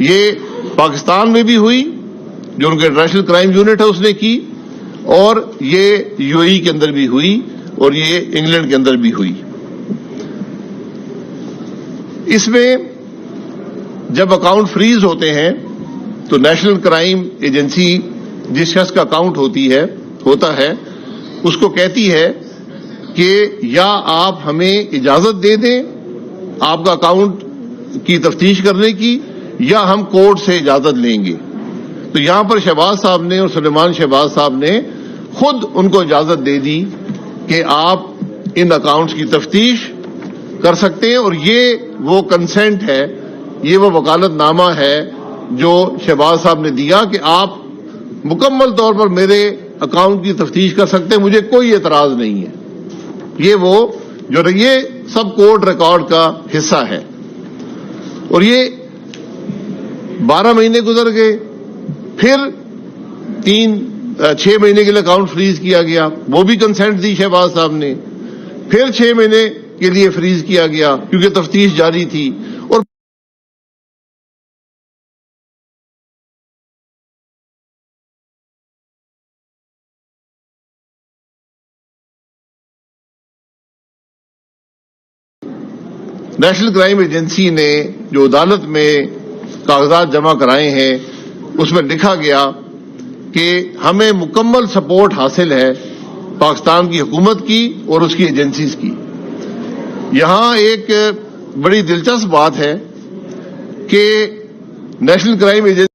یہ پاکستان میں بھی ہوئی، جو ان کا انٹرنیشنل کرائم یونٹ ہے اس نے کی، اور یہ یو اے ای کے اندر بھی ہوئی، اور یہ انگلینڈ کے اندر بھی ہوئی۔ اس میں جب اکاؤنٹ فریز ہوتے ہیں تو نیشنل کرائم ایجنسی جس شخص کا اکاؤنٹ ہوتا ہے اس کو کہتی ہے کہ یا آپ ہمیں اجازت دے دیں آپ کا اکاؤنٹ کی تفتیش کرنے کی، یا ہم کورٹ سے اجازت لیں گے۔ تو یہاں پر شہباز صاحب نے اور سلیمان شہباز صاحب نے خود ان کو اجازت دے دی کہ آپ ان اکاؤنٹس کی تفتیش کر سکتے ہیں، اور یہ وہ کنسنٹ ہے، یہ وہ وکالت نامہ ہے جو شہباز صاحب نے دیا کہ آپ مکمل طور پر میرے اکاؤنٹ کی تفتیش کر سکتے ہیں، مجھے کوئی اعتراض نہیں ہے۔ یہ سب کورٹ ریکارڈ کا حصہ ہے۔ اور یہ 12 مہینے گزر گئے، پھر 6 مہینے کے لیے اکاؤنٹ فریز کیا گیا، وہ بھی کنسنٹ دی شہباز صاحب نے، پھر 6 مہینے کے لیے فریز کیا گیا کیونکہ تفتیش جاری تھی، اور نیشنل کرائم ایجنسی نے جو عدالت میں کاغذات جمع کرائے ہیں اس میں لکھا گیا کہ ہمیں مکمل سپورٹ حاصل ہے پاکستان کی حکومت کی اور اس کی ایجنسیز کی۔ یہاں ایک بڑی دلچسپ بات ہے کہ نیشنل کرائم ایجنسی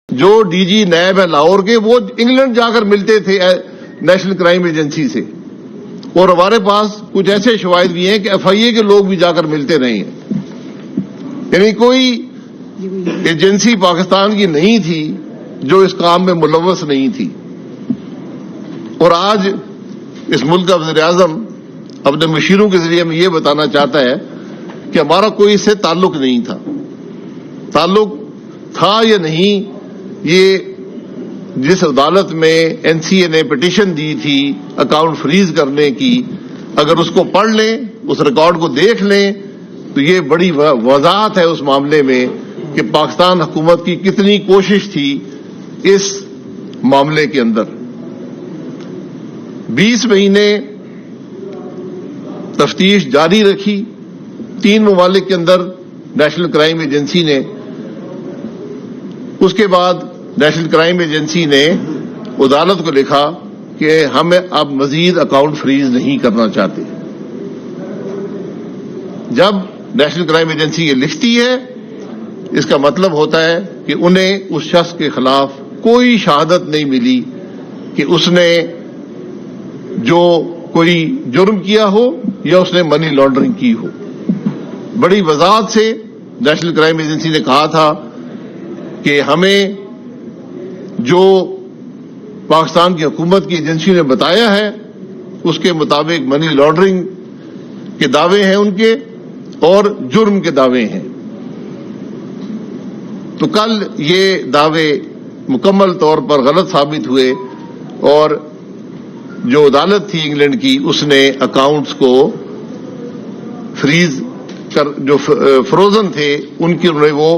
جو ڈی جی نیب ہے لاہور کے، وہ انگلینڈ جا کر ملتے تھے نیشنل کرائم ایجنسی سے، اور ہمارے پاس کچھ ایسے شواہد بھی ہیں کہ ایف آئی اے کے لوگ بھی جا کر ملتے رہے ہیں۔ یعنی کوئی ایجنسی پاکستان کی نہیں تھی جو اس کام میں ملوث نہیں تھی۔ اور آج اس ملک کا وزیر اعظم اپنے مشیروں کے ذریعے میں یہ بتانا چاہتا ہے کہ ہمارا کوئی اس سے تعلق نہیں تھا۔ تعلق تھا یا نہیں، یہ جس عدالت میں این سی اے نے پٹیشن دی تھی اکاؤنٹ فریز کرنے کی، اگر اس کو پڑھ لیں، اس ریکارڈ کو دیکھ لیں، تو یہ بڑی وضاحت ہے اس معاملے میں کہ پاکستان حکومت کی کتنی کوشش تھی اس معاملے کے اندر۔ 20 مہینے تفتیش جاری رکھی 3 ممالک کے اندر نیشنل کرائم ایجنسی نے۔ اس کے بعد نیشنل کرائم ایجنسی نے عدالت کو لکھا کہ ہم اب مزید اکاؤنٹ فریز نہیں کرنا چاہتے۔ جب نیشنل کرائم ایجنسی یہ لکھتی ہے، اس کا مطلب ہوتا ہے کہ انہیں اس شخص کے خلاف کوئی شہادت نہیں ملی کہ اس نے جو کوئی جرم کیا ہو یا اس نے منی لانڈرنگ کی ہو۔ بڑی وضاحت سے نیشنل کرائم ایجنسی نے کہا تھا کہ ہمیں جو پاکستان کی حکومت کی ایجنسی نے بتایا ہے اس کے مطابق منی لانڈرنگ کے دعوے ہیں ان کے، اور جرم کے دعوے ہیں۔ تو کل یہ دعوے مکمل طور پر غلط ثابت ہوئے، اور جو عدالت تھی انگلینڈ کی اس نے اکاؤنٹس کو فریز کر، جو فروزن تھے ان کی انہوں نے وہ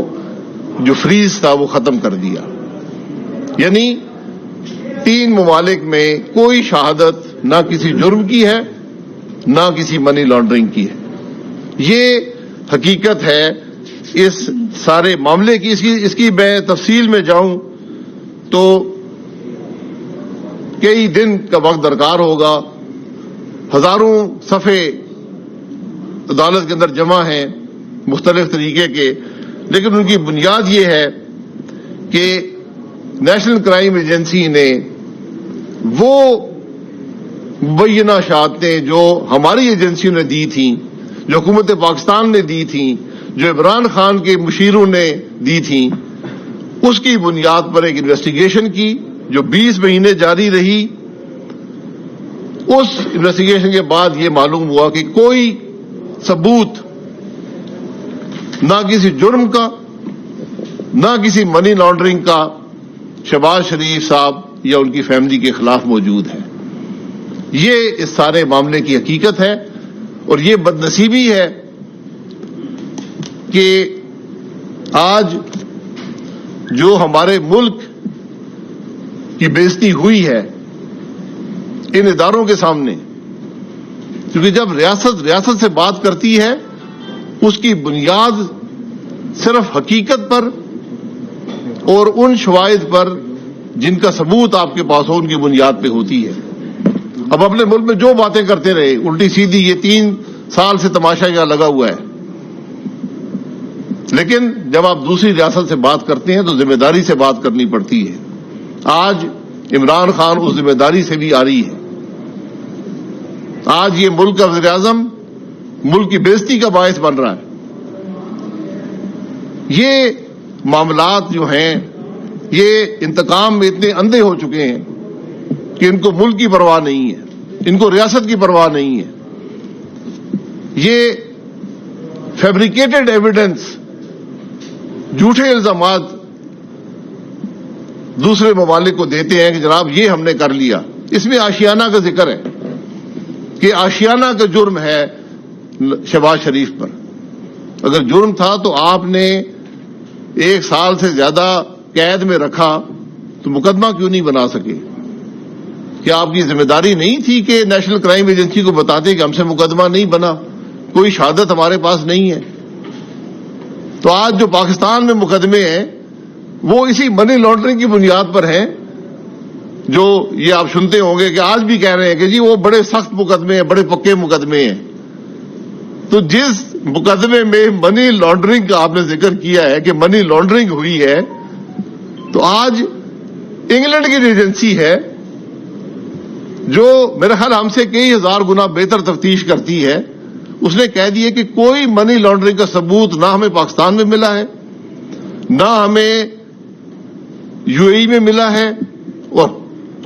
جو فریز تھا وہ ختم کر دیا۔ یعنی 3 ممالک میں کوئی شہادت نہ کسی جرم کی ہے نہ کسی منی لانڈرنگ کی ہے۔ یہ حقیقت ہے اس سارے معاملے کی۔ اس کی میں تفصیل میں جاؤں تو کئی دن کا وقت درکار ہوگا، ہزاروں صفحے عدالت کے اندر جمع ہیں مختلف طریقے کے، لیکن ان کی بنیاد یہ ہے کہ نیشنل کرائم ایجنسی نے وہ مبینہ شہادتیں جو ہماری ایجنسیوں نے دی تھیں، جو حکومت پاکستان نے دی تھیں، جو عمران خان کے مشیروں نے دی تھیں، اس کی بنیاد پر ایک انویسٹیگیشن کی جو 20 مہینے جاری رہی۔ اس انویسٹیگیشن کے بعد یہ معلوم ہوا کہ کوئی ثبوت نہ کسی جرم کا نہ کسی منی لانڈرنگ کا شہباز شریف صاحب یا ان کی فیملی کے خلاف موجود ہے. یہ اس سارے معاملے کی حقیقت ہے. اور یہ بدنصیبی ہے کہ آج جو ہمارے ملک کی بےزتی ہوئی ہے ان اداروں کے سامنے، کیونکہ جب ریاست سے بات کرتی ہے اس کی بنیاد صرف حقیقت پر اور ان شواہد پر جن کا ثبوت آپ کے پاس ہو ان کی بنیاد پہ ہوتی ہے. اب اپنے ملک میں جو باتیں کرتے رہے الٹی سیدھی، یہ 3 سال سے تماشا یہاں لگا ہوا ہے، لیکن جب آپ دوسری ریاست سے بات کرتے ہیں تو ذمہ داری سے بات کرنی پڑتی ہے. آج عمران خان اس ذمہ داری سے بھی آ رہی ہے. آج یہ ملک کا وزیر اعظم ملک کی بےزتی کا باعث بن رہا ہے. یہ معاملات جو ہیں یہ انتقام میں اتنے اندھے ہو چکے ہیں کہ ان کو ملک کی پرواہ نہیں ہے، ان کو ریاست کی پرواہ نہیں ہے. یہ فیبریکیٹڈ ایویڈنس، جھوٹے الزامات دوسرے ممالک کو دیتے ہیں کہ جناب یہ ہم نے کر لیا. اس میں آشیانہ کا ذکر ہے کہ آشیانہ کا جرم ہے شہباز شریف پر. اگر جرم تھا تو آپ نے 1 سال سے زیادہ قید میں رکھا تو مقدمہ کیوں نہیں بنا سکے؟ کیا آپ کی ذمہ داری نہیں تھی کہ نیشنل کرائم ایجنسی کو بتاتے کہ ہم سے مقدمہ نہیں بنا، کوئی شہادت ہمارے پاس نہیں ہے؟ تو آج جو پاکستان میں مقدمے ہیں وہ اسی منی لانڈرنگ کی بنیاد پر ہیں، جو یہ آپ سنتے ہوں گے کہ آج بھی کہہ رہے ہیں کہ جی وہ بڑے سخت مقدمے ہیں، بڑے پکے مقدمے ہیں. تو جس مقدمے میں منی لانڈرنگ کا آپ نے ذکر کیا ہے کہ منی لانڈرنگ ہوئی ہے، تو آج انگلینڈ کی ایجنسی ہے جو میرے خیال ہم سے کئی ہزار گنا بہتر تفتیش کرتی ہے، اس نے کہہ دیا کہ کوئی منی لانڈرنگ کا ثبوت نہ ہمیں پاکستان میں ملا ہے، نہ ہمیں یو اے ای میں ملا ہے،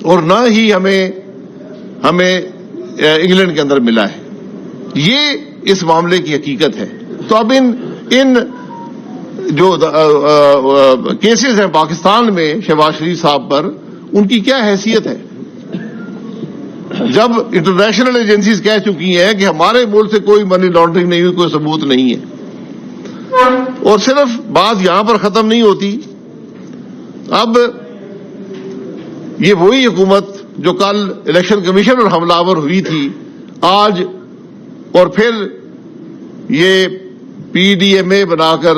اور نہ ہی ہمیں انگلینڈ کے اندر ملا ہے. یہ اس معاملے کی حقیقت ہے. تو اب ان جو کیسز ہیں پاکستان میں شہباز شریف صاحب پر، ان کی کیا حیثیت ہے؟ جب انٹرنیشنل ایجنسیز کہہ چکی ہیں کہ ہمارے ملک سے کوئی منی لانڈرنگ نہیں ہوئی، کوئی ثبوت نہیں ہے. اور صرف بات یہاں پر ختم نہیں ہوتی. اب یہ وہی حکومت جو کل الیکشن کمیشن پر حملہ آور ہوئی تھی، آج اور پھر یہ پی ڈی ایم اے بنا کر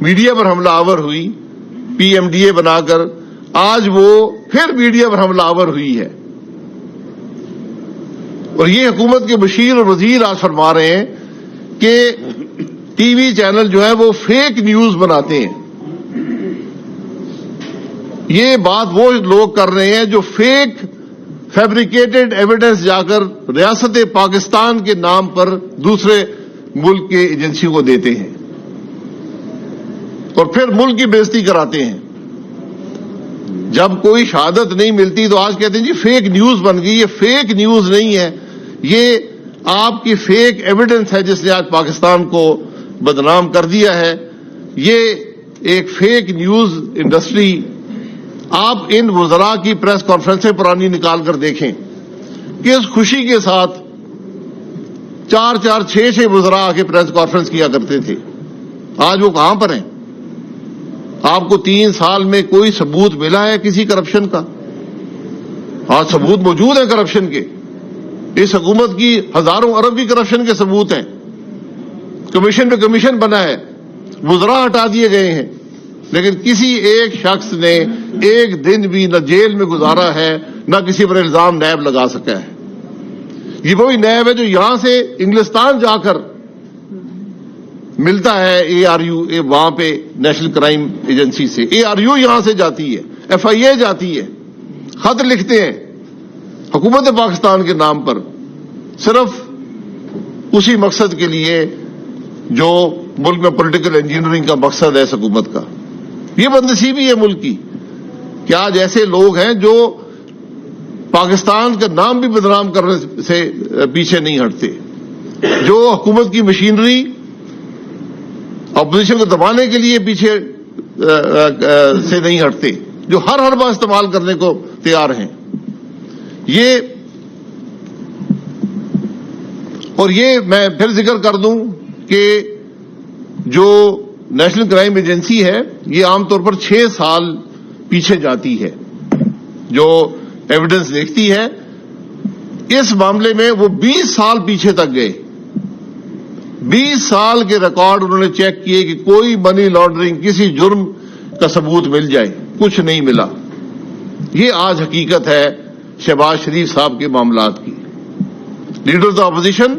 میڈیا پر حملہ آور ہوئی، پی ایم ڈی اے بنا کر آج وہ پھر میڈیا پر حملہ آور ہوئی ہے. اور یہ حکومت کے بشیر اور وزیر آج فرما رہے ہیں کہ ٹی وی چینل جو ہے وہ فیک نیوز بناتے ہیں. یہ بات وہ لوگ کر رہے ہیں جو فیک فیبریکیٹڈ ایویڈنس جا کر ریاست پاکستان کے نام پر دوسرے ملک کے ایجنسی کو دیتے ہیں اور پھر ملک کی بےزتی کراتے ہیں. جب کوئی شہادت نہیں ملتی تو آج کہتے ہیں جی فیک نیوز بن گئی. یہ فیک نیوز نہیں ہے، یہ آپ کی فیک ایویڈنس ہے جس نے آج پاکستان کو بدنام کر دیا ہے. یہ ایک فیک نیوز انڈسٹری. آپ ان وزراء کی پریس کانفرنسیں پرانی نکال کر دیکھیں کہ اس خوشی کے ساتھ 4 6 وزراء آ کے پریس کانفرنس کیا کرتے تھے. آج وہ کہاں پر ہیں؟ آپ کو 3 سال میں کوئی ثبوت ملا ہے کسی کرپشن کا؟ آج ثبوت موجود ہیں کرپشن کے. اس حکومت کی ہزاروں ارب کی کرپشن کے ثبوت ہیں. کمیشن پہ کمیشن بنا ہے، وزراء ہٹا دیے گئے ہیں، لیکن کسی ایک شخص نے ایک دن بھی نہ جیل میں گزارا ہے، نہ کسی پر الزام نیب لگا سکا ہے. یہ وہی نیب ہے جو یہاں سے انگلستان جا کر ملتا ہے ARU وہاں پہ نیشنل کرائم ایجنسی سے. ARU یہاں سے جاتی ہے، FIA جاتی ہے، خط لکھتے ہیں حکومت پاکستان کے نام پر، صرف اسی مقصد کے لیے جو ملک میں پولیٹیکل انجینئرنگ کا مقصد ہے اس حکومت کا. یہ بدنصیبی ہے ملک کی کہ آج ایسے لوگ ہیں جو پاکستان کا نام بھی بدنام کرنے سے پیچھے نہیں ہٹتے، جو حکومت کی مشینری اپوزیشن کو دبانے کے لیے پیچھے سے نہیں ہٹتے. جو ہر حربہ استعمال کرنے کو تیار ہیں. یہ میں پھر ذکر کر دوں کہ جو نیشنل کرائم ایجنسی ہے یہ عام طور پر 6 سال پیچھے جاتی ہے جو ایویڈنس دیکھتی ہے. اس معاملے میں وہ 20 سال پیچھے تک گئے. 20 سال کے ریکارڈ انہوں نے چیک کیے کہ کوئی منی لانڈرنگ کسی جرم کا ثبوت مل جائے. کچھ نہیں ملا. یہ آج حقیقت ہے شہباز شریف صاحب کے معاملات کی. لیڈر آف دا اپوزیشن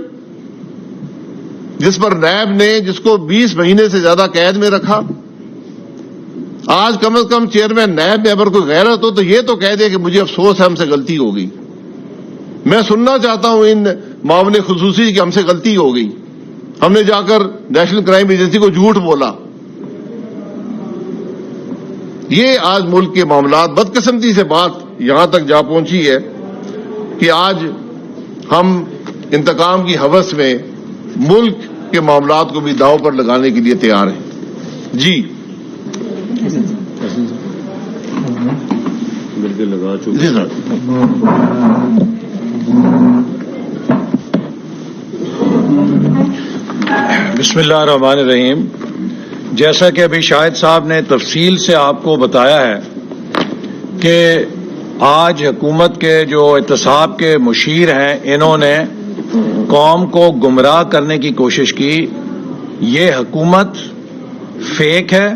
جس پر نیب نے جس کو 20 مہینے سے زیادہ قید میں رکھا, آج کم از کم چیئرمین نیب میں اگر کوئی غیرت ہو تو یہ تو کہہ دے کہ مجھے افسوس ہے ہم سے غلطی ہو گئی. میں سننا چاہتا ہوں ان معاون خصوصی کہ ہم سے غلطی ہو گئی, ہم نے جا کر نیشنل کرائم ایجنسی کو جھوٹ بولا. یہ آج ملک کے معاملات, بدقسمتی سے بات یہاں تک جا پہنچی ہے کہ آج ہم انتقام کی ہوس میں ملک کے معاملات کو بھی داؤ پر لگانے کے لیے تیار ہیں. جی بالکل لگا جی سر. بسم اللہ الرحمن الرحیم. جیسا کہ ابھی شاہد صاحب نے تفصیل سے آپ کو بتایا ہے کہ آج حکومت کے جو احتساب کے مشیر ہیں انہوں نے قوم کو گمراہ کرنے کی کوشش کی. یہ حکومت فیک ہے,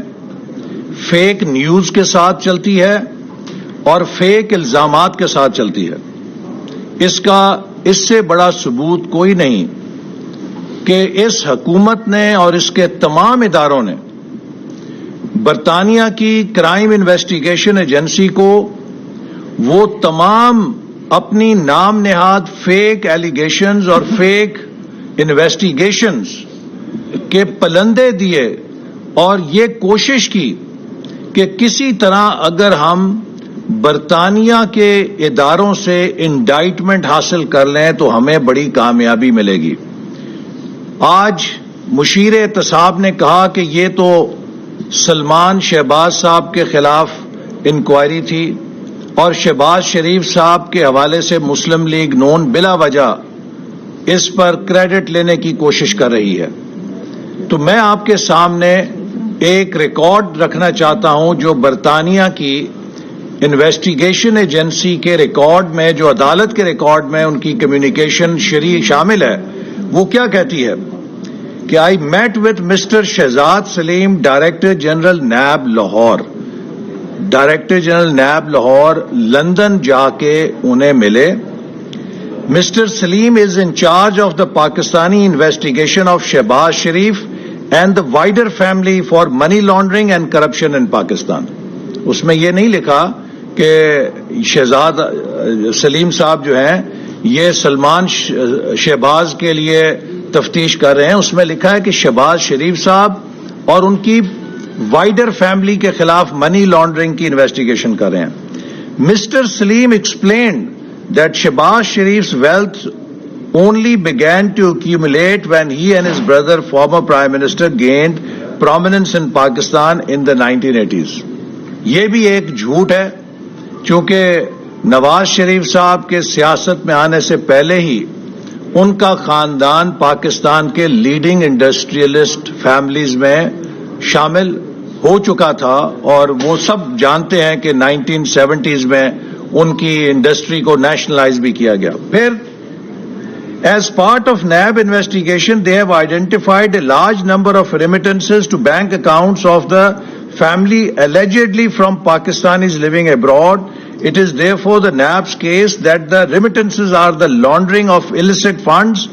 فیک نیوز کے ساتھ چلتی ہے اور فیک الزامات کے ساتھ چلتی ہے. اس سے بڑا ثبوت کوئی نہیں کہ اس حکومت نے اور اس کے تمام اداروں نے برطانیہ کی کرائم انویسٹیگیشن ایجنسی کو وہ تمام اپنی نام نہاد فیک ایلیگیشنز اور فیک انویسٹیگیشنز کے پلندے دیے اور یہ کوشش کی کہ کسی طرح اگر ہم برطانیہ کے اداروں سے انڈائٹمنٹ حاصل کر لیں تو ہمیں بڑی کامیابی ملے گی. آج مشیر احتساب نے کہا کہ یہ تو سلمان شہباز صاحب کے خلاف انکوائری تھی اور شہباز شریف صاحب کے حوالے سے مسلم لیگ نون بلا وجہ اس پر کریڈٹ لینے کی کوشش کر رہی ہے. تو میں آپ کے سامنے ایک ریکارڈ رکھنا چاہتا ہوں جو برطانیہ کی انویسٹیگیشن ایجنسی کے ریکارڈ میں, جو عدالت کے ریکارڈ میں ان کی کمیونیکیشن شامل ہے. وہ کیا کہتی ہے کہ I met with mister Shahzad Saleem, director general NAB Lahore. Director general NAB Lahore London جا کے انہیں ملے. Mister Saleem is in charge of the Pakistani investigation of Shahbaz Sharif and the wider family for money laundering and corruption in Pakistan. اس میں یہ نہیں لکھا کہ شہزاد سلیم صاحب جو ہیں یہ سلمان شہباز کے لیے تفتیش کر رہے ہیں. اس میں لکھا ہے کہ شہباز شریف صاحب اور ان کی وائڈر فیملی کے خلاف منی لانڈرنگ کی انویسٹیگیشن کر رہے ہیں. Mister Saleem explained that Shahbaz Sharif's wealth only began to accumulate when he and his brother, former Prime Minister, gained prominence in Pakistan in the 1980s. یہ بھی ایک جھوٹ ہے چونکہ نواز شریف صاحب کے سیاست میں آنے سے پہلے ہی ان کا خاندان پاکستان کے لیڈنگ انڈسٹریلسٹ فیملیز میں شامل ہو چکا تھا اور وہ سب جانتے ہیں کہ 1970s میں ان کی انڈسٹری کو نیشنلائز بھی کیا گیا. پھر as part of NAB investigation they have identified a large number of remittances to bank accounts of the family allegedly from Pakistanis living abroad. It is therefore the NAB's case that the remittances are the laundering of illicit funds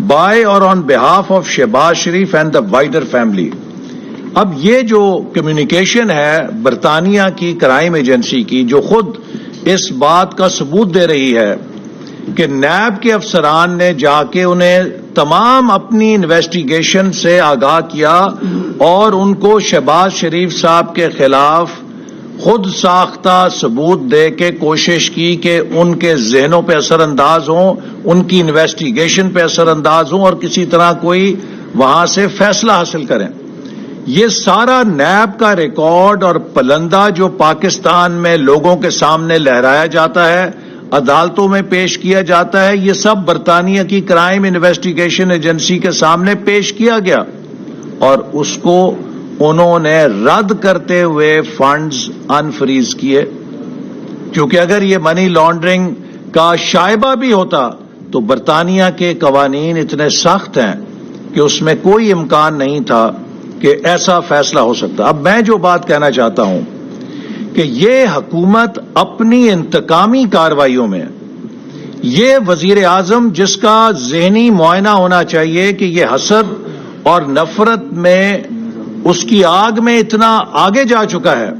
by or on behalf of Shehbaz Sharif and the wider family. اب یہ جو communication ہے برطانیہ کی crime agency کی جو خود اس بات کا ثبوت دے رہی ہے کہ نیب کے افسران نے جا کے انہیں تمام اپنی انویسٹیگیشن سے آگاہ کیا اور ان کو شہباز شریف صاحب کے خلاف خود ساختہ ثبوت دے کے کوشش کی کہ ان کے ذہنوں پہ اثر انداز ہوں, ان کی انویسٹیگیشن پہ اثر انداز ہوں اور کسی طرح کوئی وہاں سے فیصلہ حاصل کریں. یہ سارا نیب کا ریکارڈ اور پلندہ جو پاکستان میں لوگوں کے سامنے لہرایا جاتا ہے، عدالتوں میں پیش کیا جاتا ہے، یہ سب برطانیہ کی کرائم انویسٹیگیشن ایجنسی کے سامنے پیش کیا گیا اور اس کو انہوں نے رد کرتے ہوئے فنڈز انفریز کیے، کیونکہ اگر یہ منی لانڈرنگ کا شائبہ بھی ہوتا تو برطانیہ کے قوانین اتنے سخت ہیں کہ اس میں کوئی امکان نہیں تھا کہ ایسا فیصلہ ہو سکتا۔ اب میں جو بات کہنا چاہتا ہوں کہ یہ حکومت اپنی انتقامی کارروائیوں میں، یہ وزیر اعظم جس کا ذہنی معائنہ ہونا چاہیے کہ یہ حسد اور نفرت میں اس کی آگ میں اتنا آگے جا چکا ہے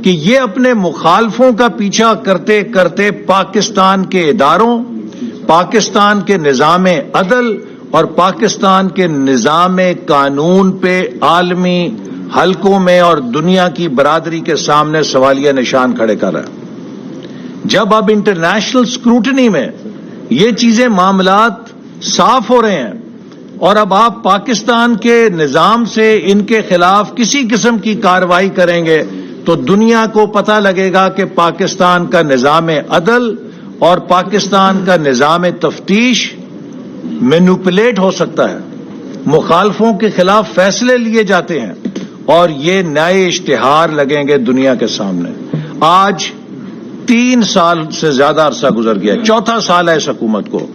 کہ یہ اپنے مخالفوں کا پیچھا کرتے کرتے پاکستان کے اداروں، پاکستان کے نظام عدل اور پاکستان کے نظام قانون پہ عالمی حلقوں میں اور دنیا کی برادری کے سامنے سوالیہ نشان کھڑے کر رہا ہے۔ جب اب انٹرنیشنل اسکروٹنی میں یہ چیزیں معاملات صاف ہو رہے ہیں اور اب آپ پاکستان کے نظام سے ان کے خلاف کسی قسم کی کارروائی کریں گے تو دنیا کو پتہ لگے گا کہ پاکستان کا نظام عدل اور پاکستان کا نظام تفتیش مینوپولیٹ ہو سکتا ہے، مخالفوں کے خلاف فیصلے لیے جاتے ہیں اور یہ نئے اشتہار لگیں گے دنیا کے سامنے۔ آج 3 سال سے زیادہ عرصہ گزر گیا، 4تھا سال ہے اس حکومت کو۔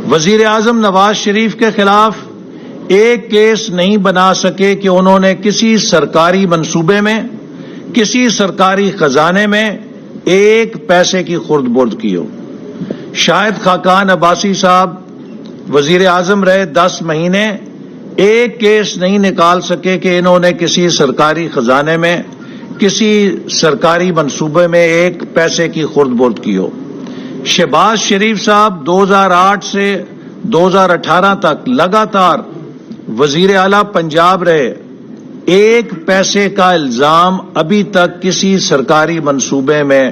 وزیر اعظم نواز شریف کے خلاف ایک کیس نہیں بنا سکے کہ انہوں نے کسی سرکاری منصوبے میں، کسی سرکاری خزانے میں ایک پیسے کی خرد برد کی ہو۔ شاہد خاقان عباسی صاحب وزیر اعظم رہے 10 مہینے، ایک کیس نہیں نکال سکے کہ انہوں نے کسی سرکاری خزانے میں، کسی سرکاری منصوبے میں ایک پیسے کی خرد برد کی ہو۔ شہباز شریف صاحب 2008 سے 2018 تک لگاتار وزیر اعلیٰ پنجاب رہے، ایک پیسے کا الزام ابھی تک کسی سرکاری منصوبے میں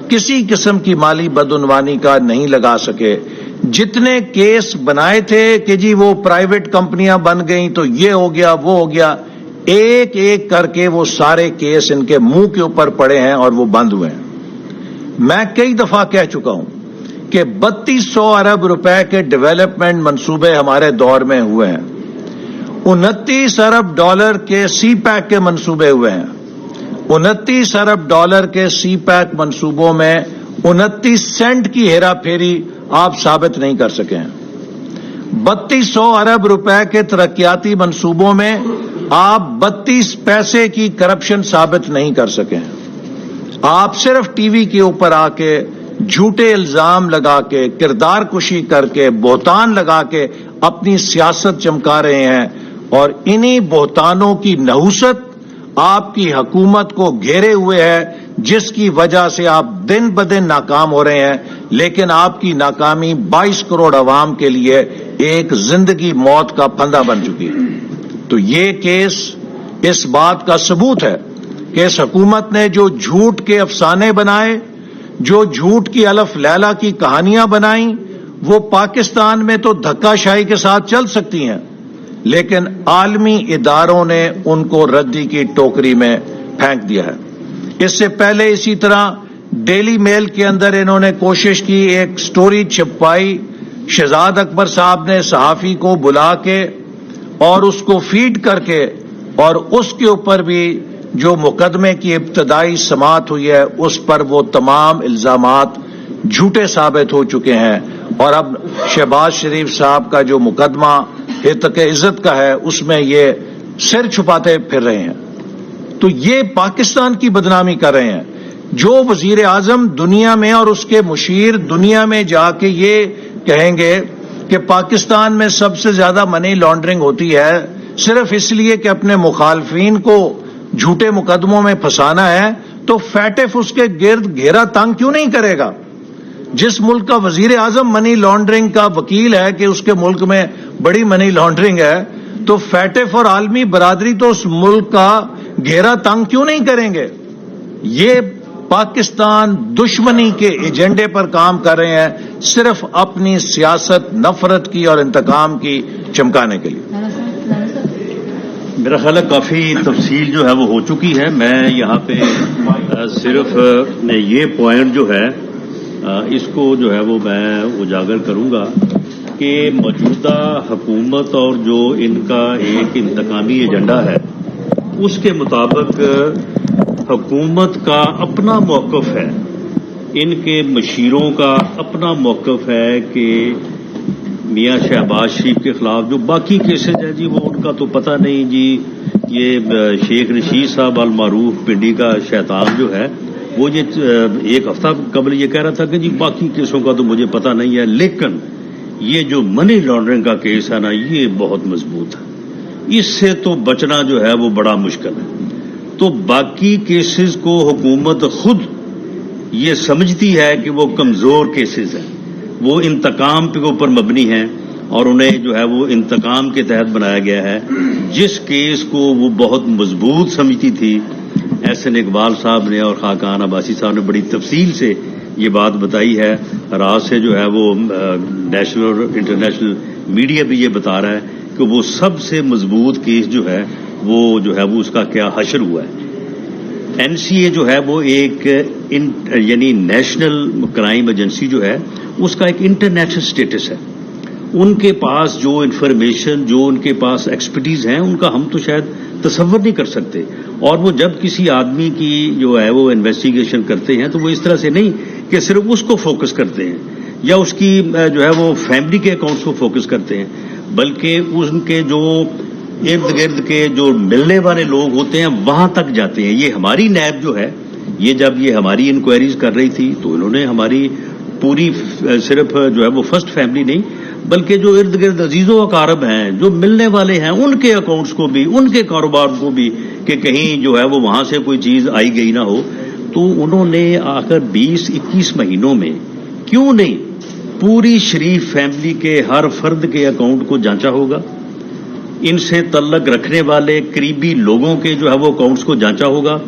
کسی قسم کی مالی بدعنوانی کا نہیں لگا سکے۔ جتنے کیس بنائے تھے کہ جی وہ پرائیویٹ کمپنیاں بن گئیں تو یہ ہو گیا وہ ہو گیا، ایک ایک کر کے وہ سارے کیس ان کے منہ کے اوپر پڑے ہیں اور وہ بند ہوئے ہیں۔ میں کئی دفعہ کہہ چکا ہوں کہ 3200 ارب روپے کے ڈیولپمنٹ منصوبے ہمارے دور میں ہوئے ہیں، 29 ارب ڈالر کے سی پیک کے منصوبے ہوئے ہیں۔ 29 ارب ڈالر کے سی پیک منصوبوں میں 29 سینٹ کی ہیرا پھیری آپ ثابت نہیں کر سکے ہیں۔ 3200 ارب روپے کے ترقیاتی منصوبوں میں آپ 32 پیسے کی کرپشن ثابت نہیں کر سکے ہیں۔ آپ صرف ٹی وی کے اوپر آ کے جھوٹے الزام لگا کے، کردار کشی کر کے، بہتان لگا کے اپنی سیاست چمکا رہے ہیں اور انہی بہتانوں کی نحوست آپ کی حکومت کو گھیرے ہوئے ہے، جس کی وجہ سے آپ دن بدن ناکام ہو رہے ہیں، لیکن آپ کی ناکامی 22 کروڑ عوام کے لیے ایک زندگی موت کا پھندا بن چکی ہے۔ تو یہ کیس اس بات کا ثبوت ہے کہ اس حکومت نے جو جھوٹ کے افسانے بنائے، جو جھوٹ کی الف لیلا کی کہانیاں بنائیں، وہ پاکستان میں تو دھکا شاہی کے ساتھ چل سکتی ہیں، لیکن عالمی اداروں نے ان کو ردی کی ٹوکری میں پھینک دیا ہے۔ اس سے پہلے اسی طرح ڈیلی میل کے اندر انہوں نے کوشش کی، ایک سٹوری چھپائی، شہزاد اکبر صاحب نے صحافی کو بلا کے اور اس کو فیڈ کر کے، اور اس کے اوپر بھی جو مقدمے کی ابتدائی سماعت ہوئی ہے اس پر وہ تمام الزامات جھوٹے ثابت ہو چکے ہیں، اور اب شہباز شریف صاحب کا جو مقدمہ ہتک عزت کا ہے اس میں یہ سر چھپاتے پھر رہے ہیں۔ تو یہ پاکستان کی بدنامی کر رہے ہیں۔ جو وزیر اعظم دنیا میں اور اس کے مشیر دنیا میں جا کے یہ کہیں گے کہ پاکستان میں سب سے زیادہ منی لانڈرنگ ہوتی ہے صرف اس لیے کہ اپنے مخالفین کو جھوٹے مقدموں میں پھنسانا ہے، تو فیٹف اس کے گرد گھیرا تنگ کیوں نہیں کرے گا؟ جس ملک کا وزیر اعظم منی لانڈرنگ کا وکیل ہے کہ اس کے ملک میں بڑی منی لانڈرنگ ہے، تو فیٹف اور عالمی برادری تو اس ملک کا گھیرا تنگ کیوں نہیں کریں گے؟ یہ پاکستان دشمنی کے ایجنڈے پر کام کر رہے ہیں، صرف اپنی سیاست نفرت کی اور انتقام کی چمکانے کے لیے۔ میرا خیال ہے کافی تفصیل جو ہے وہ ہو چکی ہے. میں یہاں پہ صرف یہ پوائنٹ جو ہے اس کو جو ہے وہ میں اجاگر کروں گا کہ موجودہ حکومت اور جو ان کا ایک انتقامی ایجنڈا ہے اس کے مطابق حکومت کا اپنا موقف ہے, ان کے مشیروں کا اپنا موقف ہے کہ میاں شہباز شریف کے خلاف جو باقی کیسز ہیں جی وہ ان کا تو پتہ نہیں جی. یہ شیخ رشید صاحب المعروف پنڈی کا شیطان جو ہے وہ یہ ایک ہفتہ قبل یہ کہہ رہا تھا کہ جی باقی کیسوں کا تو مجھے پتہ نہیں ہے, لیکن یہ جو منی لانڈرنگ کا کیس ہے نا یہ بہت مضبوط ہے, اس سے تو بچنا جو ہے وہ بڑا مشکل ہے. تو باقی کیسز کو حکومت خود یہ سمجھتی ہے کہ وہ کمزور کیسز ہیں, وہ انتقام کے اوپر مبنی ہیں اور انہیں جو ہے وہ انتقام کے تحت بنایا گیا ہے. جس کیس کو وہ بہت مضبوط سمجھتی تھی, احسن اقبال صاحب نے اور خاقان عباسی صاحب نے بڑی تفصیل سے یہ بات بتائی ہے. رات سے جو ہے وہ نیشنل اور انٹرنیشنل میڈیا بھی یہ بتا رہا ہے کہ وہ سب سے مضبوط کیس جو ہے وہ اس کا کیا حشر ہوا ہے. این سی اے جو ہے وہ ایک یعنی نیشنل کرائم ایجنسی جو ہے اس کا ایک انٹرنیشنل سٹیٹس ہے. ان کے پاس جو انفارمیشن, جو ان کے پاس ایکسپرٹیز ہیں, ان کا ہم تو شاید تصور نہیں کر سکتے. اور وہ جب کسی آدمی کی جو ہے وہ انویسٹیگیشن کرتے ہیں تو وہ اس طرح سے نہیں کہ صرف اس کو فوکس کرتے ہیں یا اس کی جو ہے وہ فیملی کے اکاؤنٹس کو فوکس کرتے ہیں, بلکہ ان کے جو ارد گرد کے جو ملنے والے لوگ ہوتے ہیں وہاں تک جاتے ہیں. یہ ہماری نیب جو ہے یہ جب یہ ہماری انکوائریز کر رہی تھی تو انہوں نے ہماری پوری صرف جو ہے وہ فرسٹ فیملی نہیں بلکہ جو ارد گرد عزیز و اقارب ہیں, جو ملنے والے ہیں, ان کے اکاؤنٹس کو بھی, ان کے کاروبار کو بھی کہ کہیں جو ہے وہ وہاں سے کوئی چیز آئی گئی نہ ہو, تو انہوں نے آخر 20-21 مہینوں میں کیوں نہیں پوری شریف فیملی کے ہر فرد کے اکاؤنٹ کو جانچا ہوگا, ان سے تعلق رکھنے والے قریبی لوگوں کے جو ہے وہ اکاؤنٹس کو جانچا ہوگا,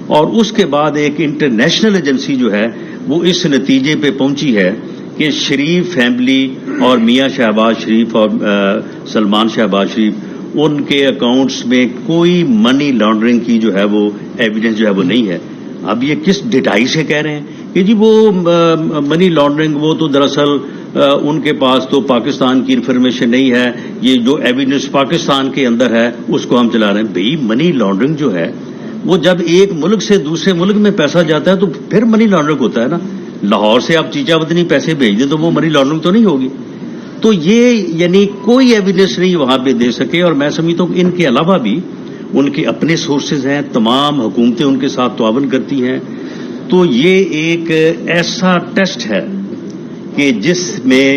اور اس کے بعد ایک انٹرنیشنل ایجنسی جو ہے وہ اس نتیجے پہ پہنچی ہے کہ شریف فیملی اور میاں شہباز شریف اور سلمان شہباز شریف ان کے اکاؤنٹس میں کوئی منی لانڈرنگ کی جو ہے وہ ایویڈنس جو ہے وہ نہیں ہے. اب یہ کس ڈٹائی سے کہہ رہے ہیں کہ جی وہ منی لانڈرنگ وہ تو دراصل ان کے پاس تو پاکستان کی انفارمیشن نہیں ہے, یہ جو ایویڈنس پاکستان کے اندر ہے اس کو ہم چلا رہے ہیں. بھئی منی لانڈرنگ جو ہے وہ جب ایک ملک سے دوسرے ملک میں پیسہ جاتا ہے تو پھر منی لانڈرنگ ہوتا ہے نا. لاہور سے آپ چیچا وطنی پیسے بھیج دیں تو وہ منی لانڈرنگ تو نہیں ہوگی. تو یہ یعنی کوئی ایویڈنس نہیں وہاں پہ دے سکے, اور میں سمجھتا ہوں کہ ان کے علاوہ بھی ان کے اپنے سورسز ہیں, تمام حکومتیں ان کے ساتھ تعاون کرتی ہیں. تو یہ ایک ایسا ٹیسٹ ہے کہ جس میں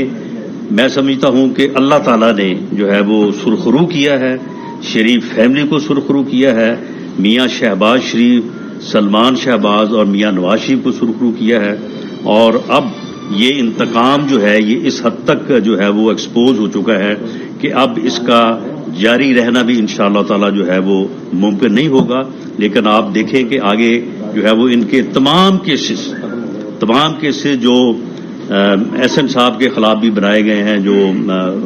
میں سمجھتا ہوں کہ اللہ تعالیٰ نے جو ہے وہ سرخرو کیا ہے, شریف فیملی کو سرخرو کیا ہے, میاں شہباز شریف, سلمان شہباز اور میاں نواز شریف کو سرخرو کیا ہے. اور اب یہ انتقام جو ہے یہ اس حد تک جو ہے وہ ایکسپوز ہو چکا ہے کہ اب اس کا جاری رہنا بھی انشاءاللہ تعالی جو ہے وہ ممکن نہیں ہوگا. لیکن آپ دیکھیں کہ آگے جو ہے وہ ان کے تمام کیسز جو احسن صاحب کے خلاف بھی بنائے گئے ہیں, جو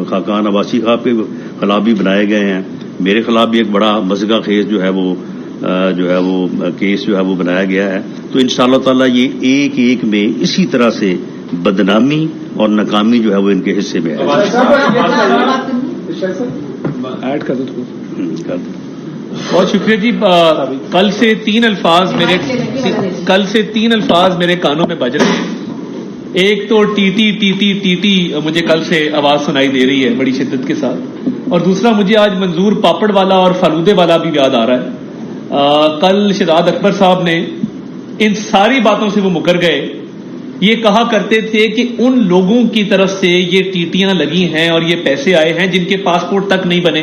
خاقان عباسی صاحب کے خلاف بھی بنائے گئے ہیں, میرے خلاف بھی ایک بڑا مذہقہ خیز جو ہے وہ کیس جو ہے وہ بنایا گیا ہے. تو انشاءاللہ تعالی یہ ایک ایک میں اسی طرح سے بدنامی اور ناکامی جو ہے وہ ان کے حصے میں ہے. بہت شکریہ جی. کل سے تین الفاظ میرے کانوں میں بج رہے ہیں. ایک تو T T T T T T مجھے کل سے آواز سنائی دے رہی ہے بڑی شدت کے ساتھ, اور دوسرا مجھے آج منظور پاپڑ والا اور فالودے والا بھی یاد آ رہا ہے. کل شہزاد اکبر صاحب نے ان ساری باتوں سے وہ مکر گئے. یہ کہا کرتے تھے کہ ان لوگوں کی طرف سے یہ ٹیٹیاں لگی ہیں اور یہ پیسے آئے ہیں جن کے پاسپورٹ تک نہیں بنے,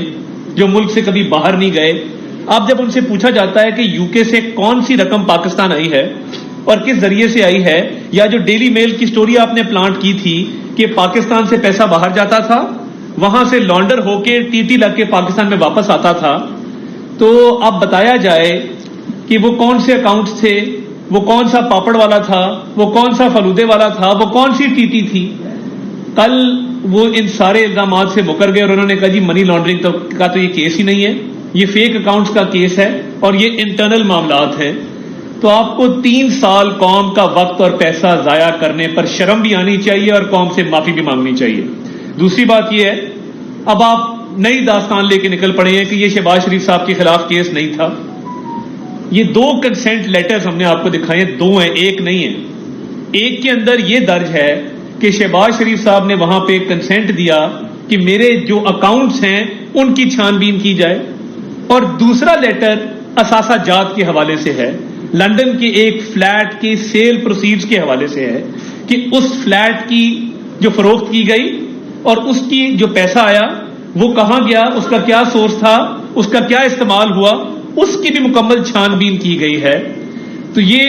جو ملک سے کبھی باہر نہیں گئے. اب جب ان سے پوچھا جاتا ہے کہ یو کے سے کون سی رقم پاکستان آئی ہے اور کس ذریعے سے آئی ہے, یا جو ڈیلی میل کی سٹوری آپ نے پلانٹ کی تھی کہ پاکستان سے پیسہ باہر جاتا تھا, وہاں سے لانڈر ہو کے ٹی ٹی لگ کے پاکستان میں واپس آتا تھا, تو اب بتایا جائے کہ وہ کون سے اکاؤنٹس تھے, وہ کون سا پاپڑ والا تھا, وہ کون سا فلودے والا تھا, وہ کون سی ٹی ٹی تھی. کل وہ ان سارے الزامات سے مکر گئے اور انہوں نے کہا جی منی لانڈرنگ کا تو یہ کیس ہی نہیں ہے, یہ فیک اکاؤنٹس کا کیس ہے اور یہ انٹرنل معاملات ہیں، تو آپ کو 3 سال قوم کا وقت اور پیسہ ضائع کرنے پر شرم بھی آنی چاہیے اور قوم سے معافی بھی مانگنی چاہیے۔ دوسری بات یہ ہے، اب آپ نئی داستان لے کے نکل پڑے ہیں کہ یہ شہباز شریف صاحب کے خلاف کیس نہیں تھا۔ یہ 2 کنسنٹ لیٹرز ہم نے آپ کو دکھائے ہیں، 2 ہیں، ایک نہیں ہے۔ ایک کے اندر یہ درج ہے کہ شہباز شریف صاحب نے وہاں پہ کنسنٹ دیا کہ میرے جو اکاؤنٹس ہیں ان کی چھان بین کی جائے، اور دوسرا لیٹر اثاثہ جات کے حوالے سے ہے، لندن کے ایک فلیٹ کی سیل پروسیڈز کے حوالے سے ہے کہ اس فلیٹ کی جو فروخت کی گئی اور اس کی جو پیسہ آیا وہ کہاں گیا، اس کا کیا سورس تھا، اس کا کیا استعمال ہوا، اس کی بھی مکمل چھان بین کی گئی ہے۔ تو یہ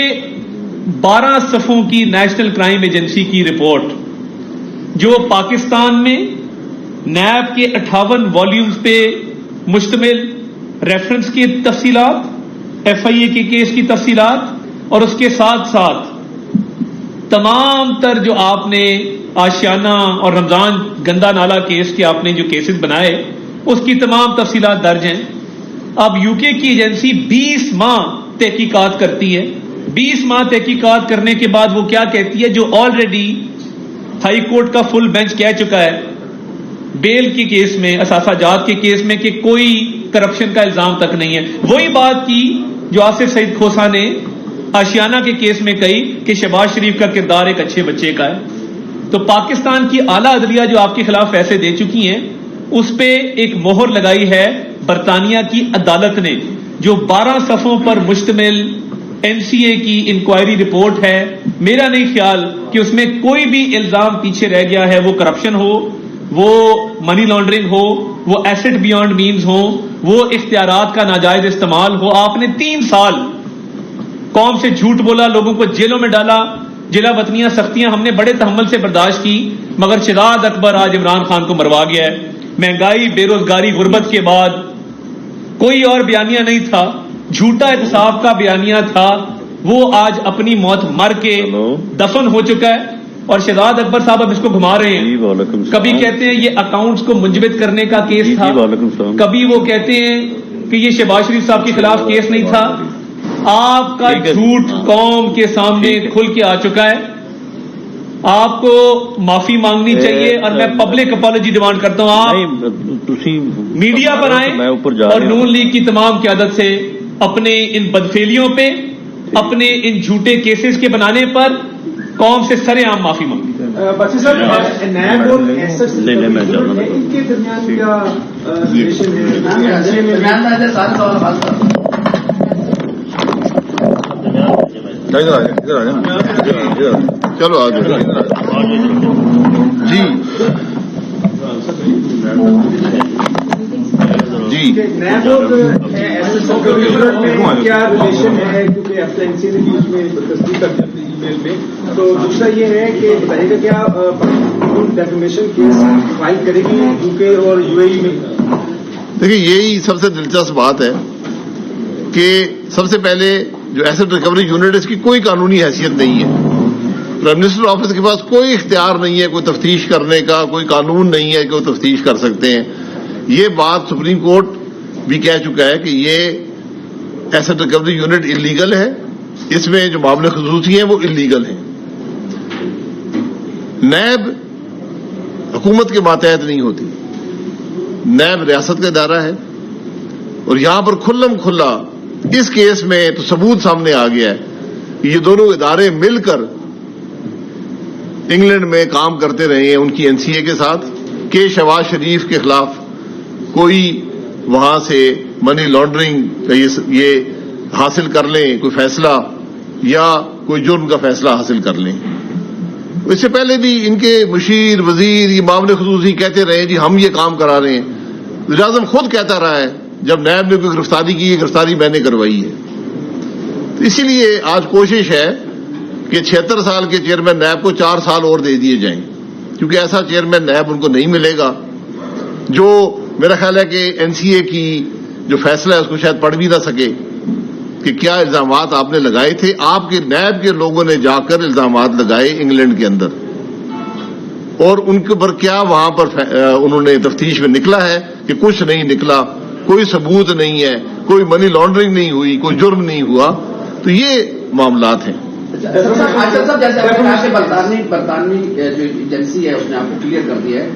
12 صفحوں کی نیشنل کرائم ایجنسی کی رپورٹ جو پاکستان میں نیب کے 58 والیومز پہ مشتمل ریفرنس کی تفصیلات، ایف آئی اے کے کیس کی تفصیلات، اور اس کے ساتھ ساتھ تمام تر جو آپ نے آشیانہ اور رمضان گندا نالا کیس کے آپ نے جو کیسز بنائے اس کی تمام تفصیلات درج ہیں۔ اب یو کے کی ایجنسی 20 ماہ تحقیقات کرتی ہے، 20 ماہ تحقیقات کرنے کے بعد وہ کیا کہتی ہے، جو آلریڈی ہائی کورٹ کا فل بینچ کہہ چکا ہے بیل کے کیس میں، اثاثہ جات کے کیس میں، کہ کوئی کرپشن کا الزام تک نہیں ہے۔ وہی بات کی جو آصف سعید کھوسا نے آشیانہ کے کیس میں کہی کہ شہباز شریف کا کردار ایک اچھے بچے کا ہے۔ تو پاکستان کی اعلیٰ عدلیہ جو آپ کے خلاف فیصلے دے چکی ہیں اس پہ ایک مہر لگائی ہے برطانیہ کی عدالت نے، جو 12 صفحوں پر مشتمل این سی اے کی انکوائری رپورٹ ہے۔ میرا نہیں خیال کہ اس میں کوئی بھی الزام پیچھے رہ گیا ہے، وہ کرپشن ہو، وہ منی لانڈرنگ ہو، وہ ایسٹ بیانڈ مینز ہو، وہ اختیارات کا ناجائز استعمال ہو۔ آپ نے 3 سال قوم سے جھوٹ بولا، لوگوں کو جیلوں میں ڈالا، جلا وطنیاں سختیاں ہم نے بڑے تحمل سے برداشت کی، مگر شہزاد اکبر آج عمران خان کو مروا گیا ہے۔ مہنگائی، بے روزگاری، غربت کے بعد کوئی اور بیانیہ نہیں تھا، جھوٹا احتساب کا بیانیہ تھا، وہ آج اپنی موت مر کے دفن ہو چکا ہے۔ اور شہزاد اکبر صاحب اب اس کو گھما رہے ہیں، کبھی کہتے ہیں یہ اکاؤنٹس کو منجمد کرنے کا کیس تھا، کبھی وہ کہتے ہیں کہ یہ شہباز شریف صاحب کے خلاف کیس نہیں تھا۔ آپ کا جھوٹ قوم کے سامنے کھل کے آ چکا ہے، آپ کو معافی مانگنی چاہیے، اور میں پبلک اپالوجی ڈیمانڈ کرتا ہوں۔ آپ میڈیا پر آئیں اور نون لیگ کی تمام قیادت سے اپنے ان بدفعلیوں پہ، اپنے ان جھوٹے کیسز کے بنانے پر قوم سے سرے عام معافی مانگی۔ بچے صاحب، نیب اور ایسٹ ان کے درمیان کیا ریلیشن ہے؟ چلو آگے جی جی نیب اور ایسٹ میں کیا ریلیشن ہے؟ کیونکہ ایف این سی نے بھی اس میں تصدیق کر دی ای میل میں۔ تو دوسرا یہ ہے کہ بتائیے گا کیا ڈیفیمیشن کیس فائل کرے گی یو کے اور یو اے ای میں؟ دیکھیے، یہی سب سے دلچسپ بات ہے کہ سب سے پہلے جو ایسٹ ریکوری یونٹ اس کی کوئی قانونی حیثیت نہیں ہے، پرائم منسٹر آفس کے پاس کوئی اختیار نہیں ہے کوئی تفتیش کرنے کا، کوئی قانون نہیں ہے کہ وہ تفتیش کر سکتے ہیں۔ یہ بات سپریم کورٹ بھی کہہ چکا ہے کہ یہ ایسٹ ریکوری یونٹ انلیگل ہے، اس میں جو معاملے خصوصی ہیں وہ انلیگل ہیں۔ نیب حکومت کے ماتحت نہیں ہوتی، نیب ریاست کا ادارہ ہے، اور یہاں پر کھلم کھلا اس کیس میں تو ثبوت سامنے آ گیا ہے کہ یہ دونوں ادارے مل کر انگلینڈ میں کام کرتے رہے ہیں ان کی این سی اے کے ساتھ، کہ شہباز شریف کے خلاف کوئی وہاں سے منی لانڈرنگ کا یہ حاصل کر لیں، کوئی فیصلہ یا کوئی جرم کا فیصلہ حاصل کر لیں۔ اس سے پہلے بھی ان کے مشیر، وزیر یہ معاملے خصوصی کہتے رہے جی ہم یہ کام کرا رہے ہیں۔ وزیر اعظم خود کہتا رہا ہے جب نیب نے کوئی گرفتاری کی، یہ گرفتاری میں نے کروائی ہے۔ تو اسی لیے آج کوشش ہے کہ 76 سال کے چیئرمین نیب کو 4 سال اور دے دیے جائیں، کیونکہ ایسا چیئرمین نیب ان کو نہیں ملے گا جو میرا خیال ہے کہ این سی اے کی جو فیصلہ ہے اس کو شاید پڑھ بھی نہ سکے کہ کیا الزامات آپ نے لگائے تھے۔ آپ کے نیب کے لوگوں نے جا کر الزامات لگائے انگلینڈ کے اندر، اور ان کے پر کیا وہاں پر انہوں نے تفتیش میں نکلا ہے کہ کچھ نہیں نکلا، کوئی ثبوت نہیں ہے, کوئی منی لانڈرنگ نہیں ہوئی, کوئی جرم نہیں ہوا, تو یہ معاملات ہیں. صاحب جیسے آپ نے کہا کہ برطانوی جو ایجنسی ہے اس نے آپ کو کلیئر کر دیا ہے,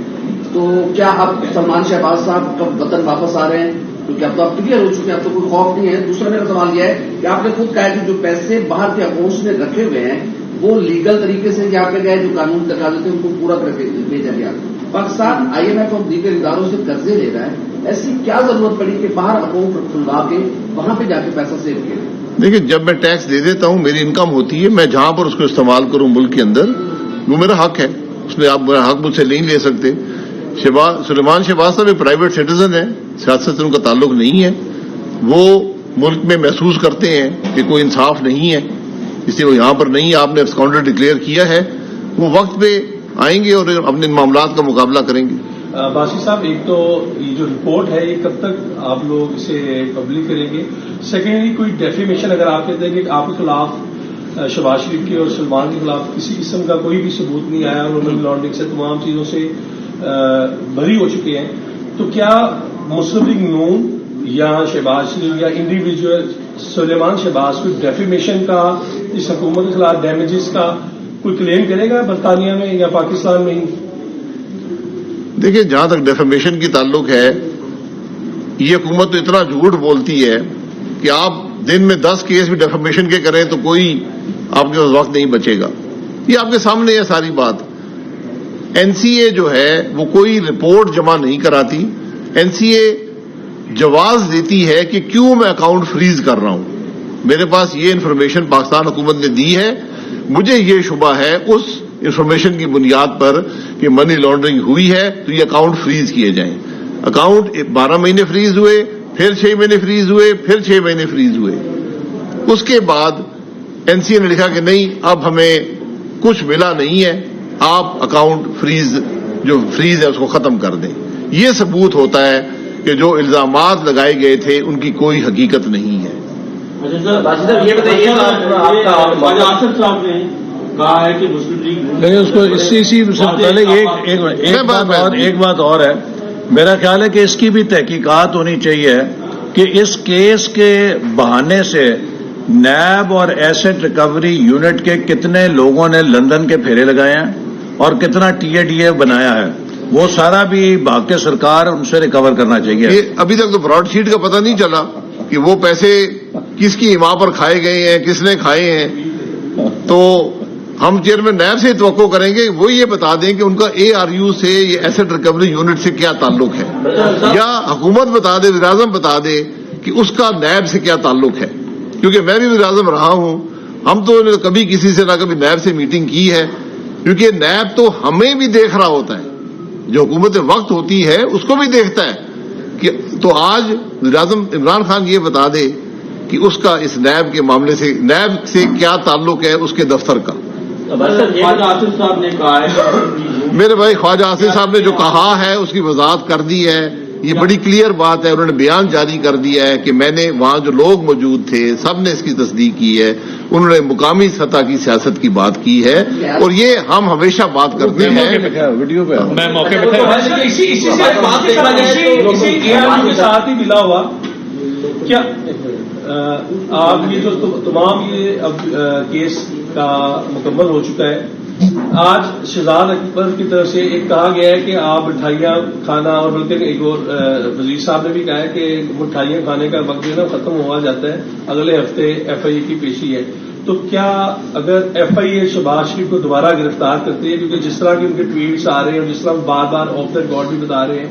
تو کیا اب سلمان شہباز صاحب کب وطن واپس آ رہے ہیں؟ کیونکہ اب تو آپ کلیئر ہو چکے ہیں, اب تو کوئی خوف نہیں ہے. دوسرا میرا سوال یہ ہے کہ آپ نے خود کہا کہ جو پیسے باہر کے اکاؤنٹس میں رکھے ہوئے ہیں وہ لیگل طریقے سے یہاں پہ گئے, جو قانون تقاضے تھے ان کو پورا کر کے بھیجا گیا. پاکستان IMF اور دیگر اداروں سے قرضے لے رہا ہے, ایسی کیا ضرورت پڑی کہ باہر اکاؤنٹ کھلوا کے وہاں پہ جا کے پیسہ سیو کیا؟ دیکھیں, جب میں ٹیکس دے دیتا ہوں, میری انکم ہوتی ہے, میں جہاں پر اس کو استعمال کروں ملک کے اندر, وہ میرا حق ہے, اس میں آپ میرا حق مجھ سے نہیں لے سکتے. سلیمان شہباز صاحب ایک پرائیویٹ سٹیزن ہے, سیاست سے ان کا تعلق نہیں ہے. وہ ملک میں محسوس کرتے ہیں کہ کوئی انصاف نہیں ہے, اس لیے وہ یہاں پر نہیں. آپ نے ایبسکانڈر ڈکلیئر کیا ہے, وہ وقت پہ آئیں گے اور اپنے معاملات کا مقابلہ کریں گے. باسی صاحب, ایک تو یہ جو رپورٹ ہے یہ کب تک آپ لوگ اسے پبلک کریں گے؟ سیکنڈلی, کوئی ڈیفیمیشن اگر آپ کہتے ہیں کہ آپ کے خلاف شہباز شریف کے اور سلمان کے خلاف کسی قسم کا کوئی بھی ثبوت نہیں آیا اور منی لانڈرنگ سے تمام چیزوں سے بری ہو چکے ہیں, تو کیا مسلم لیگ نون یا شہباز شریف یا انڈیویجول سلیمان شہباز کو ڈیفیمیشن کا, اس حکومت کے خلاف ڈیمیجز کا کوئی کلیم کرے گا برطانیہ میں یا پاکستان میں ہی؟ دیکھیں, جہاں تک ڈیفیمیشن کی تعلق ہے, یہ حکومت تو اتنا جھوٹ بولتی ہے کہ آپ دن میں 10 کیس بھی ڈیفیمیشن کے کریں تو کوئی آپ کے پاس وقت نہیں بچے گا. یہ آپ کے سامنے ہے ساری بات. NCA جو ہے وہ کوئی رپورٹ جمع نہیں کراتی. NCA جواز دیتی ہے کہ کیوں میں اکاؤنٹ فریز کر رہا ہوں. میرے پاس یہ انفارمیشن پاکستان حکومت نے دی ہے. مجھے یہ شبہ ہے اس انفارمیشن کی بنیاد پر کہ منی لانڈرنگ ہوئی ہے تو یہ اکاؤنٹ فریز کیے جائیں. اکاؤنٹ 12 مہینے فریز ہوئے, پھر 6 مہینے فریز ہوئے, پھر 6 مہینے فریز ہوئے. اس کے بعد NCA نے لکھا کہ نہیں, اب ہمیں کچھ ملا نہیں ہے, آپ اکاؤنٹ فریز جو فریز ہے اس کو ختم کر دیں. یہ ثبوت ہوتا ہے کہ جو الزامات لگائے گئے تھے ان کی کوئی حقیقت نہیں ہے. یہ بتائیے آصف صاحب نے کہا ہے کہ مسلم لیگ, لیکن اس کو اسی سے پہلے ایک بات اور ہے. میرا خیال ہے کہ اس کی بھی تحقیقات ہونی چاہیے کہ اس کیس کے بہانے سے نیب اور ایسٹ ریکوری یونٹ کے کتنے لوگوں نے لندن کے پھیرے لگائے ہیں اور کتنا TADA بنایا ہے, وہ سارا بھی بھاگ کے سرکار ان سے ریکور کرنا چاہیے. ابھی تک تو براڈ شیٹ کا پتہ نہیں چلا کہ وہ پیسے کس کی حما پر کھائے گئے ہیں, کس نے کھائے ہیں. تو ہم چیئرمین نیب سے توقع کریں گے وہ یہ بتا دیں کہ ان کا ARU سے, یہ ایسٹ ریکوری یونٹ سے کیا تعلق ہے, یا حکومت بتا دے, وزیر اعظم بتا دے کہ اس کا نیب سے کیا تعلق ہے. کیونکہ میں بھی وزیر اعظم رہا ہوں, ہم تو کبھی کسی سے نہ کبھی نیب سے میٹنگ کی ہے, کیونکہ نیب تو ہمیں بھی دیکھ رہا ہوتا ہے, جو حکومت وقت ہوتی ہے اس کو بھی دیکھتا ہے. کہ تو آج وزیر اعظم عمران خان یہ بتا دے کہ اس کا اس نیب کے معاملے سے, نیب سے کیا تعلق ہے اس کے دفتر کا. خواجہ آصف صاحب نے کہا ہے, میرے بھائی خواجہ آصف صاحب نے جو کہا ہے اس کی وضاحت کر دی ہے, یہ بڑی کلیئر بات ہے. انہوں نے بیان جاری کر دیا ہے کہ میں نے, وہاں جو لوگ موجود تھے سب نے اس کی تصدیق کی ہے. انہوں نے مقامی سطح کی سیاست کی بات کی ہے, اور یہ ہم ہمیشہ بات کرتے ہیں. ویڈیو پہ میں موقع پہ اسی کے ساتھ ہی ملا ہوا کیا آپ یہ جو تمام یہ اب کیس کا مکمل ہو چکا ہے, آج شہزاد اکبر کی طرف سے ایک کہا گیا ہے کہ آپ مٹھائیاں کھانا, اور بلکہ ایک اور وزیر صاحب نے بھی کہا ہے کہ مٹھائیاں کھانے کا وقت جو ہے نا ختم ہوا جاتا ہے, اگلے ہفتے FIA کی پیشی ہے. تو کیا اگر FIA شہباز شریف کو دوبارہ گرفتار کرتی ہے, کیونکہ جس طرح کے ان کے ٹویٹس آ رہے ہیں اور جس طرح بار بار آف دا ریکارڈ بھی بتا رہے ہیں,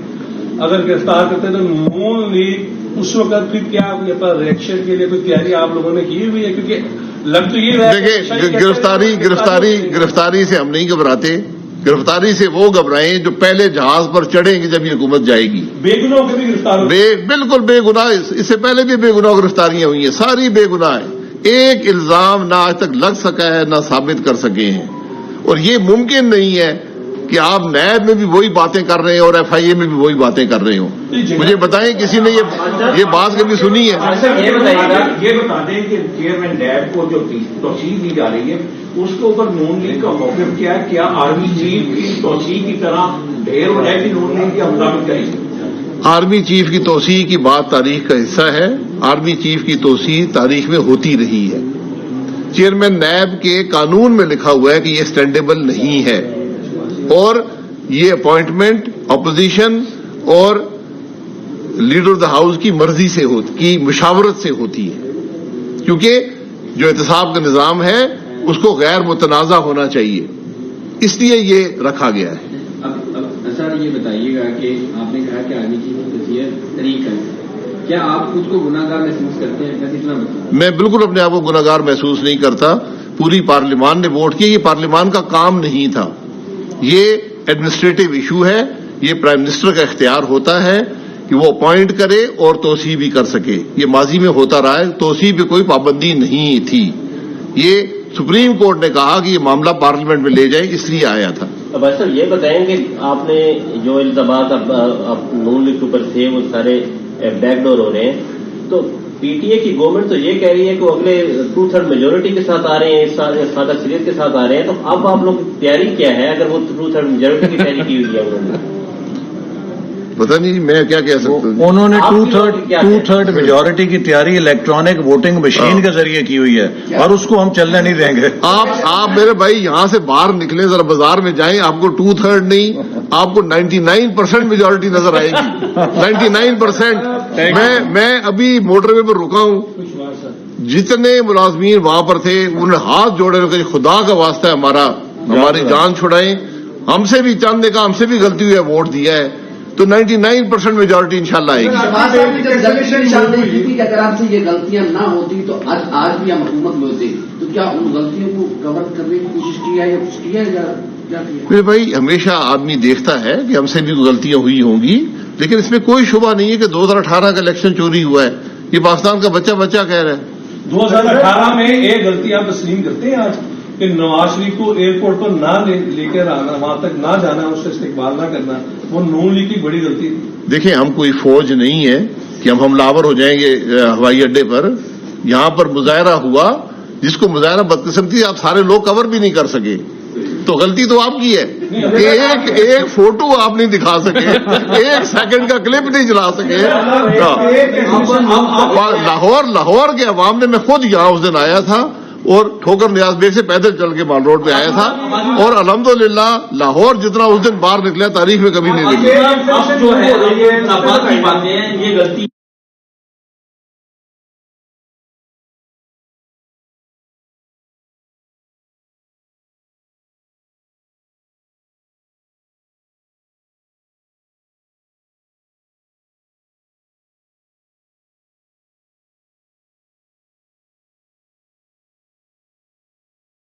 اگر گرفتار کرتے ہیں تو نون لیگ اس وقت پھر کیا ریئیکشن کے لیے کوئی تیاری آپ لوگوں نے کی ہوئی ہے؟ کیونکہ لگ تو یہ ہے دیکھیں, گرفتاری سے ہم نہیں گھبراتے. گرفتاری سے وہ گھبرائیں جو پہلے جہاز پر چڑھیں گے جب یہ حکومت جائے گی. بے گناہوں کے بھی گرفتار بالکل بے گناہ, اس سے پہلے بھی بے گناہ گرفتاریاں ہوئی ہیں, ساری بے گناہ ہیں. ایک الزام نہ آج تک لگ سکا ہے نہ ثابت کر سکے ہیں. اور یہ ممکن نہیں ہے کہ آپ نیب میں بھی وہی باتیں کر رہے ہیں اور FIA میں بھی وہی باتیں کر رہے ہوں. مجھے بتائیں کسی نے یہ بات کبھی سنی ہے؟ یہ بتا دیں کہ چیئرمین نیب کو جو توسیع دی جا رہی ہے اس کے اوپر نون لیگ کا موقف کیا ہے؟ کیا آرمی چیف کی توسیع کی طرح ڈھیر ہو جائے گی نون لیگ یا مطابق کرے گی؟ آرمی چیف کی توسیع کی بات تاریخ کا حصہ ہے. آرمی چیف کی توسیع تاریخ میں ہوتی رہی ہے. چیئرمین نیب کے قانون میں لکھا ہوا ہے کہ یہ اسٹینڈیبل نہیں ہے اور یہ اپوائنٹمنٹ اپوزیشن اور لیڈر آف دا ہاؤس کی مرضی سے کی مشاورت سے ہوتی ہے، کیونکہ جو احتساب کا نظام ہے اس کو غیر متنازع ہونا چاہیے، اس لیے یہ رکھا گیا ہے. اب سر یہ بتائیے گا کہ آپ نے کہا کہ آرمی چیف کی توسیع طریق ہے، کیا آپ خود کو گناہ گار محسوس کرتے ہیں؟ کتنا بتائیں؟ میں بالکل اپنے آپ کو گناہ گار محسوس نہیں کرتا. پوری پارلیمان نے ووٹ کیا، یہ پارلیمان کا کام نہیں تھا، یہ ایڈمنسٹریٹو ایشو ہے. یہ پرائم منسٹر کا اختیار ہوتا ہے کہ وہ اپوائنٹ کرے اور توسیع بھی کر سکے. یہ ماضی میں ہوتا رہا ہے، توسیع پہ کوئی پابندی نہیں تھی. یہ سپریم کورٹ نے کہا کہ یہ معاملہ پارلیمنٹ میں لے جائیں، اس لیے آیا تھا. اب ایسا یہ بتائیں کہ آپ نے جو الزامات اب نون لیگ کے اوپر تھے وہ سارے بیک ڈور ہو رہے ہیں، تو پی ٹی اے کی گورنمنٹ تو یہ کہہ رہی ہے کہ وہ اگلے 2/3 میجورٹی کے ساتھ آ رہے ہیں، سادہ اکثریت کے ساتھ آ رہے ہیں. تو اب آپ لوگ کی تیاری کیا ہے اگر وہ 2/3 میجورٹی کی تیاری کی ہوئی ہے انہوں نے؟ پتہ نہیں میں کیا کہہ سکتا ہوں. انہوں نے 2/3 میجورٹی کی تیاری الیکٹرانک ووٹنگ مشین کے ذریعے کی ہوئی ہے اور اس کو ہم چلنے نہیں دیں گے. آپ میرے بھائی یہاں سے باہر نکلیں، ذرا بازار میں جائیں، آپ کو 2/3 نہیں، آپ کو 99% میجورٹی نظر آئے گی. 99%. میں ابھی موٹر وے پر رکا ہوں، جتنے ملازمین وہاں پر تھے انہوں نے ہاتھ جوڑے کہ خدا کا واسطہ ہے ہماری جان چھڑائیں، ہم سے بھی چاند نے کہا ہم سے بھی غلطی ہوئی ہے، ووٹ دیا ہے. تو 99% میجورٹی انشاءاللہ آئے گی. اگر آپ سے یہ غلطیاں نہ ہوتی تو آج بھی ہم حکومت میں ہوتے، تو کیا ان غلطیوں کو کور کرنے کی کوشش کی ہے یا کچھ کیا ہے کیا؟ میرے بھائی ہمیشہ آدمی دیکھتا ہے کہ ہم سے بھی غلطیاں ہوئی ہوں گی، لیکن اس میں کوئی شبہ نہیں ہے کہ 2018 کا الیکشن چوری ہوا ہے. یہ پاکستان کا بچہ کہہ رہا ہے. 2018 میں ایک غلطی آپ تسلیم کرتے ہیں آج کہ نواز شریف کو ایئرپورٹ پر نہ لے کر آنا، وہاں تک نہ جانا، اس سے استقبال نہ کرنا، وہ نون لیگ کی بڑی غلطی تھی. دیکھیں ہم کوئی فوج نہیں ہے کہ ہم حملہ آور ہو جائیں گے ہوائی اڈے پر. یہاں پر مظاہرہ ہوا، جس کو مظاہرہ بدقسمتی آپ سارے لوگ کور بھی نہیں کر سکے، تو غلطی تو آپ کی ہے. ایک فوٹو آپ نہیں دکھا سکے، 1 سیکنڈ کا کلپ نہیں چلا سکے. لاہور کے عوام نے، میں خود یہاں اس دن آیا تھا اور ٹھوکر نیاز بیگ سے پیدل چل کے مال روڈ پہ آیا تھا، اور الحمدللہ لاہور جتنا اس دن باہر نکلا تاریخ میں کبھی نہیں نکلا. اب جو ہے یہ غلطی